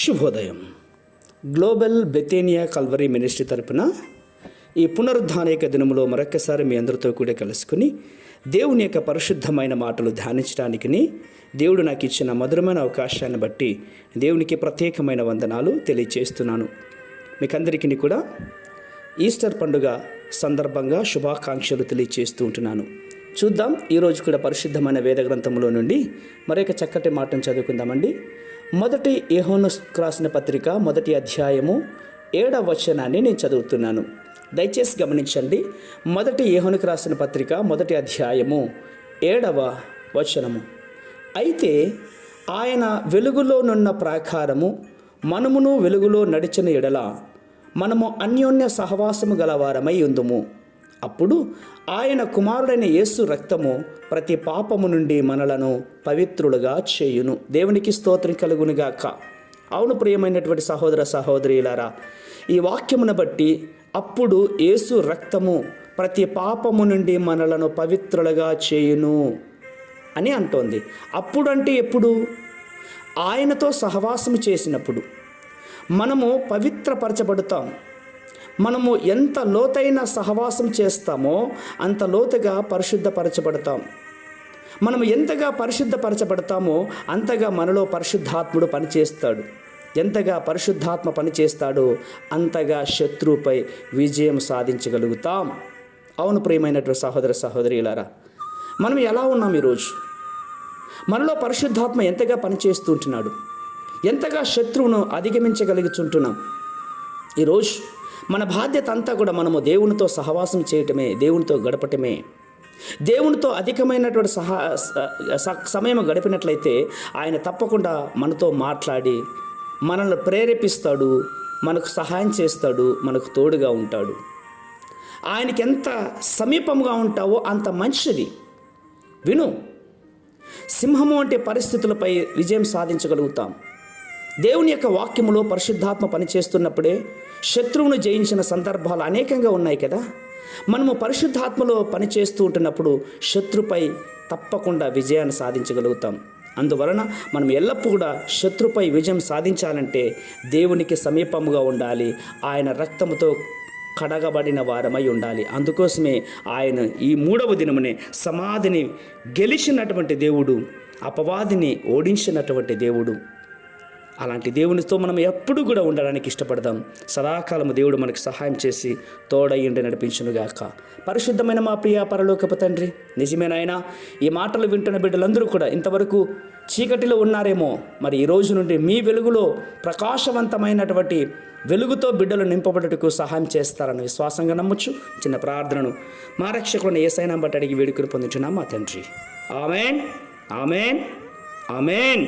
శుభోదయం. Global బెతేనియా Calvary ministry తరపున ఈ పునరుద్ధానేక దినములో మరొక్కసారి మీ అందరితో కూడా కలుసుకుని దేవుని యొక్క పరిశుద్ధమైన మాటలు ధ్యానించడానికి దేవుడు నాకు ఇచ్చిన మధురమైన అవకాశాన్ని బట్టి దేవునికి ప్రత్యేకమైన వందనాలు తెలియజేస్తున్నాను. మీకందరికీ కూడా ఈస్టర్ పండుగ సందర్భంగా శుభాకాంక్షలు తెలియజేస్తూ ఉంటున్నాను. చూద్దాం, ఈరోజు కూడా పరిశుద్ధమైన వేద గ్రంథంలో నుండి మరొక చక్కటి మాటను చదువుకుందామండి. మొదటి యోహానుకు రాసిన పత్రిక 1వ అధ్యాయము 7వ వచనాన్ని నేను చదువుతున్నాను. దయచేసి గమనించండి. మొదటి యోహానుకు రాసిన పత్రిక 1వ అధ్యాయము 7వ వచనము. అయితే ఆయన వెలుగులోనున్న ప్రాకారము మనమును వెలుగులో నడిచిన ఎడల మనము అన్యోన్య సహవాసము గలవారమై ఉందుము. అప్పుడు ఆయన కుమారుడైన యేసు రక్తము ప్రతి పాపము నుండి మనలను పవిత్రులుగా చేయును. దేవునికి స్తోత్రం కలుగునుగాక. అవును ప్రియమైనటువంటి సహోదర సహోదరులారా, ఈ వాక్యమును బట్టి అప్పుడు యేసు రక్తము ప్రతి పాపము నుండి మనలను పవిత్రులుగా చేయును అని అంటోంది. అప్పుడు అంటే ఎప్పుడు? ఆయనతో సహవాసము చేసినప్పుడు మనము పవిత్రపరచబడతాం. మనము ఎంత లోతైన సహవాసం చేస్తామో అంత లోతుగా పరిశుద్ధపరచబడతాం. మనము ఎంతగా పరిశుద్ధపరచబడతామో అంతగా మనలో పరిశుద్ధాత్ముడు పనిచేస్తాడు. ఎంతగా పరిశుద్ధాత్మ పనిచేస్తాడో అంతగా శత్రువుపై విజయం సాధించగలుగుతాం. అవును ప్రియమైనటువంటి సహోదర సహోదరులారా, మనం ఎలా ఉన్నాం ఈరోజు? మనలో పరిశుద్ధాత్మ ఎంతగా పనిచేస్తూ ఉంటున్నాడు? ఎంతగా శత్రువును అధిగమించగలుగుతుంటున్నాం? ఈరోజు మన బాధ్యత అంతా కూడా మనము దేవునితో సహవాసం చేయటమే, దేవునితో గడపటమే. దేవునితో అధికమైనటువంటి సమయం గడిపినట్లయితే ఆయన తప్పకుండా మనతో మాట్లాడి మనల్ని ప్రేరేపిస్తాడు, మనకు సహాయం చేస్తాడు, మనకు తోడుగా ఉంటాడు. ఆయనకి ఎంత సమీపంగా ఉంటావో అంత మంచిది. విను, సింహము వంటి పరిస్థితులపై విజయం సాధించగలుగుతాం. దేవుని యొక్క వాక్యములో పరిశుద్ధాత్మ పనిచేస్తున్నప్పుడే శత్రువును జయించిన సందర్భాలు అనేకంగా ఉన్నాయి కదా. మనము పరిశుద్ధాత్మలో పనిచేస్తూ ఉంటున్నప్పుడు శత్రుపై తప్పకుండా విజయాన్ని సాధించగలుగుతాం. అందువలన మనం ఎల్లప్పుడూ కూడా శత్రుపై విజయం సాధించాలంటే దేవునికి సమీపముగా ఉండాలి, ఆయన రక్తముతో కడగబడిన వారమై ఉండాలి. అందుకోసమే ఆయన ఈ 3వ దినమునే సమాధిని గెలిచినటువంటి దేవుడు, అపవాదిని ఓడించినటువంటి దేవుడు. అలాంటి దేవునితో మనం ఎప్పుడు కూడా ఉండడానికి ఇష్టపడదాం. సదాకాలము దేవుడు మనకు సహాయం చేసి తోడయ్యండి నడిపించునుగాక. పరిశుద్ధమైన మా ప్రియ పరలోకపు తండ్రి, నిజమేనాయనా ఈ మాటలు వింటున్న బిడ్డలందరూ కూడా ఇంతవరకు చీకటిలో ఉన్నారేమో, మరి ఈ రోజు నుండి మీ వెలుగులో ప్రకాశవంతమైనటువంటి వెలుగుతో బిడ్డలు నింపబడుటకు సహాయం చేస్తారని విశ్వాసంగా నమ్మొచ్చు. చిన్న ప్రార్థనను మా రక్షకులను యేసయ్య బట్టి అడిగి వేడుకలు పొందుచున్నాం మా తండ్రి. Amen, amen, amen.